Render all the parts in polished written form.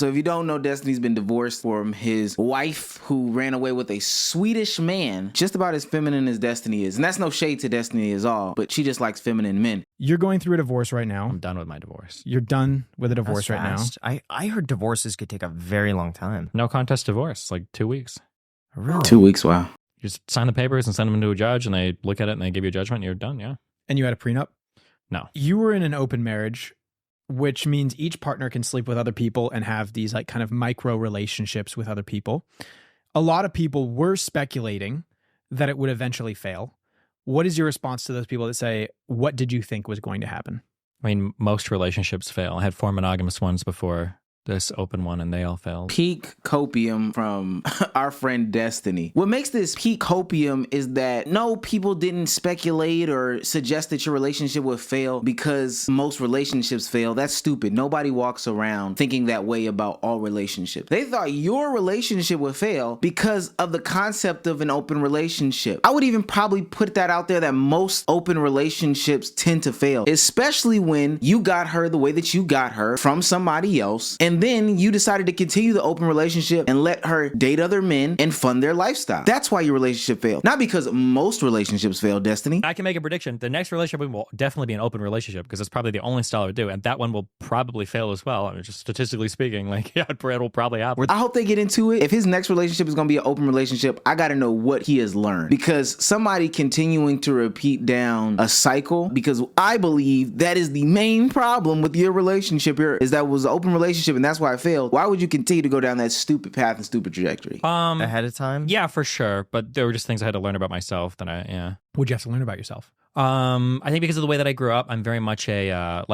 So if you don't know, Destiny's been divorced from his wife who ran away with a Swedish man, just about as feminine as Destiny is. And that's no shade to Destiny at all, but she just likes feminine men. You're going through a divorce right now. I'm done with my divorce. You're done with a divorce right now. I heard divorces could take a very long time. No contest divorce, like 2 weeks. Really? 2 weeks, wow. You just sign the papers and send them to a judge, and they look at it and they give you a judgment, and you're done, yeah. And you had a prenup? No. You were in an open marriage, which means each partner can sleep with other people and have these like kind of micro relationships with other people. A lot of people were speculating that it would eventually fail. What is your response to those people that say, what did you think was going to happen? I mean, most relationships fail. I had 4 monogamous ones before this open one, and they all failed. Peak copium from our friend Destiny. What makes this peak copium is that no, people didn't speculate or suggest that your relationship would fail because most relationships fail. That's stupid. Nobody walks around thinking that way about all relationships. They thought your relationship would fail because of the concept of an open relationship. I would even probably put that out there that most open relationships tend to fail, especially when you got her the way that you got her from somebody else, and then you decided to continue the open relationship and let her date other men and fund their lifestyle. That's why your relationship failed. Not because most relationships fail, Destiny. I can make a prediction. The next relationship will definitely be an open relationship because it's probably the only style I would do. And that one will probably fail as well. I mean, just statistically speaking, like, yeah, it will probably happen. I hope they get into it. If his next relationship is going to be an open relationship, I got to know what he has learned. Because somebody continuing to repeat down a cycle, because I believe that is the main problem with your relationship here, is that it was an open relationship and that's why it failed. Why would you continue to go down that stupid path and stupid trajectory? Ahead of time? Yeah, for sure. But there were just things I had to learn about myself that What'd you have to learn about yourself? I think because of the way that I grew up, I'm very much a,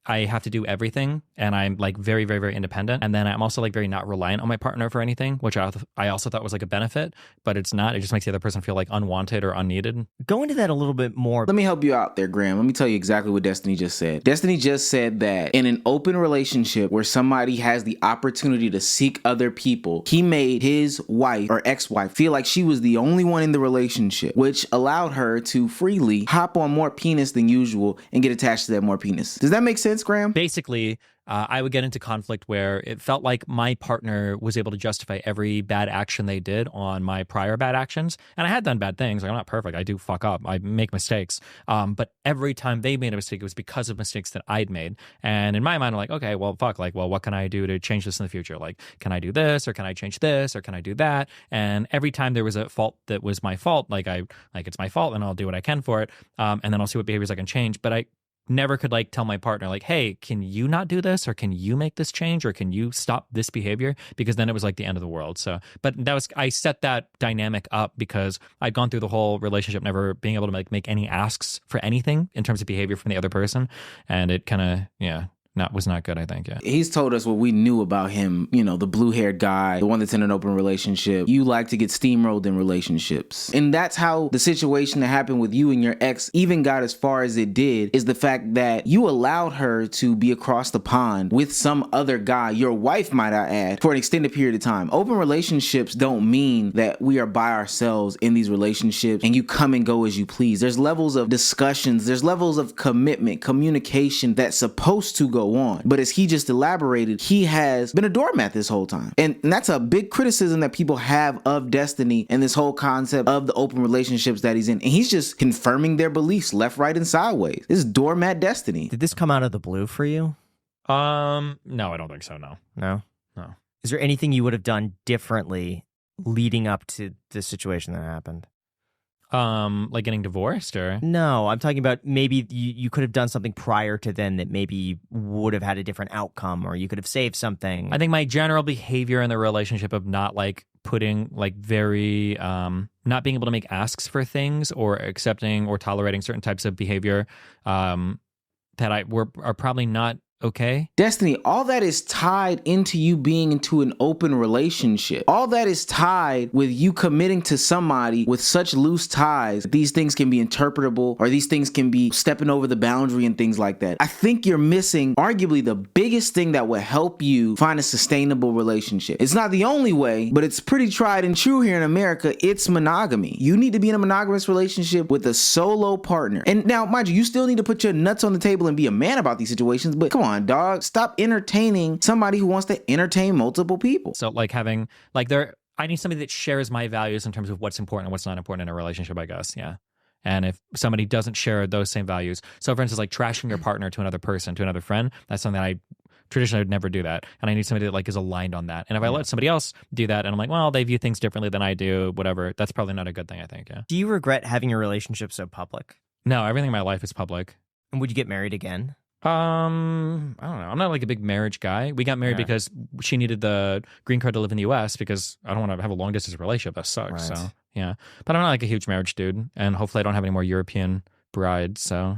I have to do everything, and I'm like very, very, very independent. And then I'm also like very not reliant on my partner for anything, which I also thought was like a benefit, but it's not. It just makes the other person feel like unwanted or unneeded. Go into that a little bit more. Let me help you out there, Graham. Let me tell you exactly what Destiny just said. Destiny just said that in an open relationship where somebody has the opportunity to seek other people, he made his wife or ex-wife feel like she was the only one in the relationship, which allowed her to freely hop on more penis than usual and get attached to that more penis. Does that make sense, Graham? Basically, I would get into conflict where it felt like my partner was able to justify every bad action they did on my prior bad actions. And I had done bad things. Like, I'm not perfect. I do fuck up. I make mistakes. But every time they made a mistake, it was because of mistakes that I'd made. And in my mind, I'm like, okay, well, fuck. Like, well, what can I do to change this in the future? Like, can I do this, or can I change this, or can I do that? And every time there was a fault that was my fault, it's my fault, and I'll do what I can for it. And then I'll see what behaviors I can change. But I never could like tell my partner like, hey, can you not do this, or can you make this change, or can you stop this behavior? Because then it was like the end of the world. So, but I set that dynamic up because I'd gone through the whole relationship never being able to make any asks for anything in terms of behavior from the other person, and it kind of was not good, I think. Yeah. He's told us what we knew about him, the blue-haired guy, the one that's in an open relationship. You like to get steamrolled in relationships. And that's how the situation that happened with you and your ex even got as far as it did, is the fact that you allowed her to be across the pond with some other guy, your wife might I add, for an extended period of time. Open relationships don't mean that we are by ourselves in these relationships and you come and go as you please. There's levels of discussions, there's levels of commitment, communication that's supposed to go on. But as he just elaborated, he has been a doormat this whole time. And that's a big criticism that people have of Destiny and this whole concept of the open relationships that he's in. And he's just confirming their beliefs left, right, and sideways. This is doormat Destiny. Did this come out of the blue for you? No, I don't think so. No. No? Is there anything you would have done differently leading up to the situation that happened? Like getting divorced, or? No, I'm talking about maybe you could have done something prior to then that maybe would have had a different outcome, or you could have saved something. I think my general behavior in the relationship of not like putting like very not being able to make asks for things or accepting or tolerating certain types of behavior that are probably not okay. Destiny, all that is tied into you being into an open relationship. All that is tied with you committing to somebody with such loose ties. These things can be interpretable, or these things can be stepping over the boundary and things like that. I think you're missing arguably the biggest thing that will help you find a sustainable relationship. It's not the only way, but it's pretty tried and true here in America. It's monogamy. You need to be in a monogamous relationship with a solo partner. And now, mind you, you still need to put your nuts on the table and be a man about these situations, but come on, on, dog. Stop entertaining somebody who wants to entertain multiple people. So like having I need somebody that shares my values in terms of what's important and what's not important in a relationship, I guess. Yeah. And if somebody doesn't share those same values, so for instance, like trashing your partner to another person, to another friend, that's something I traditionally would never do that. And I need somebody that like is aligned on that. And if I let somebody else do that and I'm like, well, they view things differently than I do, whatever, that's probably not a good thing, I think. Yeah. Do you regret having your relationship so public? No, everything in my life is public. And would you get married again? I don't know. I'm not like a big marriage guy. We got married because she needed the green card to live in the US because I don't want to have a long distance relationship. That sucks. Right. So yeah. But I'm not like a huge marriage dude. And hopefully I don't have any more European bride, so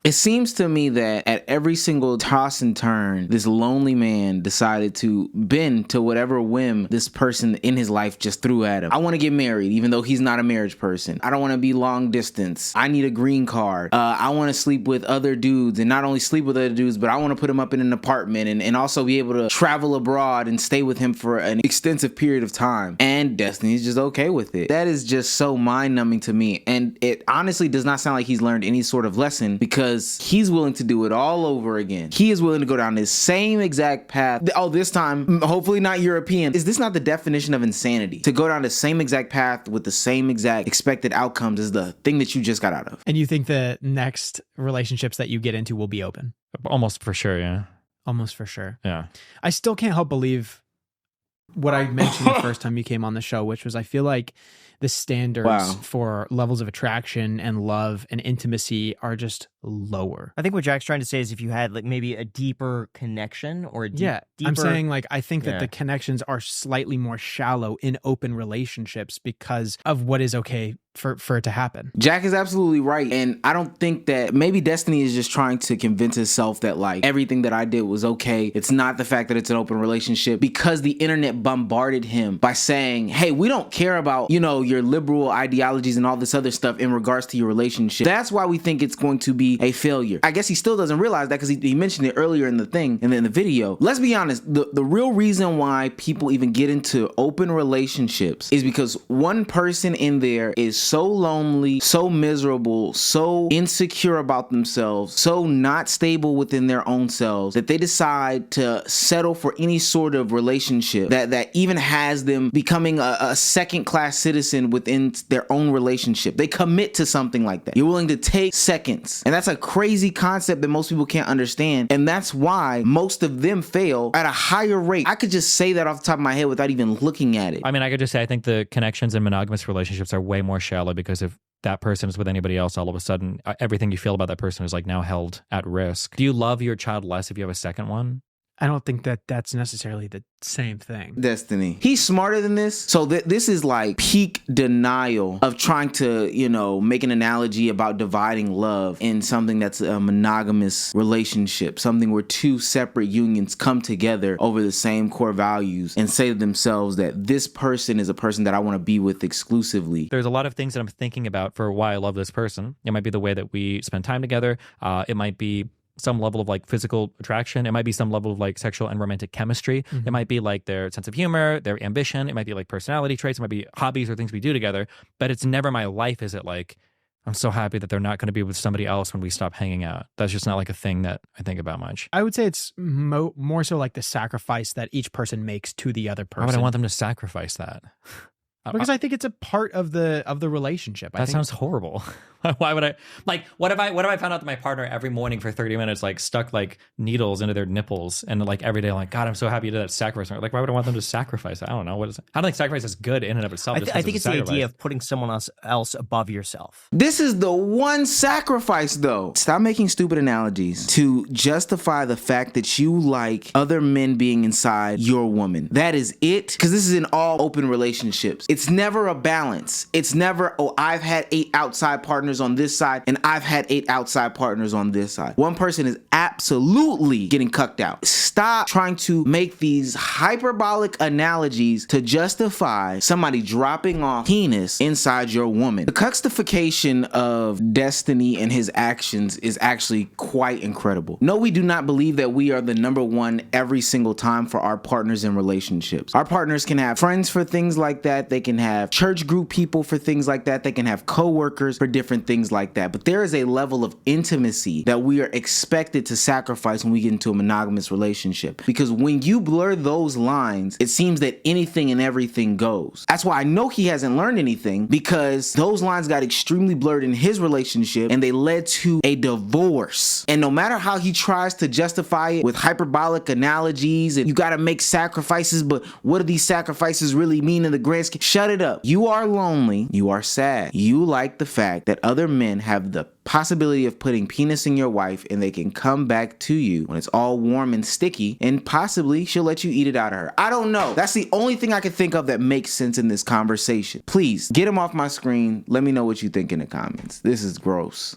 it seems to me that at every single toss and turn, this lonely man decided to bend to whatever whim this person in his life just threw at him. I want to get married, even though he's not a marriage person. I don't want to be long distance. I need a green card. I want to sleep with other dudes, and not only sleep with other dudes, but I want to put him up in an apartment and also be able to travel abroad and stay with him for an extensive period of time. And Destiny's just okay with it. That is just so mind-numbing to me. And it honestly does not sound like he's learned any sort of lesson, because he's willing to do it all over again. He is willing to go down this same exact path. Oh, this time, hopefully not European. Is this not the definition of insanity? To go down the same exact path with the same exact expected outcomes is the thing that you just got out of. And you think the next relationships that you get into will be open? almost for sure. Yeah. Almost for sure. Yeah. I still can't help believe what I mentioned the first time you came on the show, which was I feel like the standards for levels of attraction and love and intimacy are just lower. I think what Jack's trying to say is if you had like maybe a deeper connection or a deeper... I'm saying like I think that the connections are slightly more shallow in open relationships because of what is okay for it to happen. Jack is absolutely right. And I don't think that maybe Destiny is just trying to convince herself that like everything that I did was okay. It's not the fact that it's an open relationship, because the internet bombarded him by saying, hey, we don't care about, you know, your liberal ideologies and all this other stuff in regards to your relationship. That's why we think it's going to be a failure. I guess he still doesn't realize that because he mentioned it earlier in the thing and in the video. Let's be honest, the real reason why people even get into open relationships is because one person in there is so lonely, so miserable, so insecure about themselves, so not stable within their own selves that they decide to settle for any sort of relationship that even has them becoming a second-class citizen within their own relationship. They commit to something like that. You're willing to take seconds. And that's a crazy concept that most people can't understand. And that's why most of them fail at a higher rate. I could just say that off the top of my head without even looking at it. I mean, I could just say I think the connections in monogamous relationships are way more shallow, because if that person is with anybody else, all of a sudden, everything you feel about that person is like now held at risk. Do you love your child less if you have a second one? I don't think that that's necessarily the same thing. Destiny. He's smarter than this. So this is like peak denial of trying to, you know, make an analogy about dividing love in something that's a monogamous relationship, something where two separate unions come together over the same core values and say to themselves that this person is a person that I want to be with exclusively. There's a lot of things that I'm thinking about for why I love this person. It might be the way that we spend time together. It might be some level of like physical attraction. It might be some level of like sexual and romantic chemistry. Mm-hmm. It might be like their sense of humor, their ambition. It might be like personality traits. It might be hobbies or things we do together. But it's never my life. Is it like, I'm so happy that they're not going to be with somebody else when we stop hanging out. That's just not like a thing that I think about much. I would say it's more so like the sacrifice that each person makes to the other person. Why would I want them to sacrifice that? Because I think it's a part of the relationship. That sounds horrible. Why would I like? What if I found out that my partner every morning for 30 minutes like stuck like needles into their nipples and like every day like, God, I'm so happy you did that sacrifice. Like, why would I want them to sacrifice? I don't know. What is it? I don't think sacrifice is good in and of itself. I think it's the idea of putting someone else above yourself. This is the one sacrifice though. Stop making stupid analogies to justify the fact that you like other men being inside your woman. That is it. Because this is in all open relationships. It's never a balance. It's never, oh, I've had 8 outside partners on this side and I've had 8 outside partners on this side. One person is absolutely getting cucked out. Stop trying to make these hyperbolic analogies to justify somebody dropping off penis inside your woman. The cuckification of Destiny and his actions is actually quite incredible. No, we do not believe that we are the number one every single time for our partners in relationships. Our partners can have friends for things like that. They can have church group people for things like that. They can have coworkers for different things like that. But there is a level of intimacy that we are expected to sacrifice when we get into a monogamous relationship. Because when you blur those lines, it seems that anything and everything goes. That's why I know he hasn't learned anything, because those lines got extremely blurred in his relationship and they led to a divorce. And no matter how he tries to justify it with hyperbolic analogies and you got to make sacrifices, but what do these sacrifices really mean in the grand scheme? Shut it up. You are lonely. You are sad. You like the fact that other men have the possibility of putting penis in your wife and they can come back to you when it's all warm and sticky, and possibly she'll let you eat it out of her. I don't know. That's the only thing I can think of that makes sense in this conversation. Please get him off my screen. Let me know what you think in the comments. This is gross.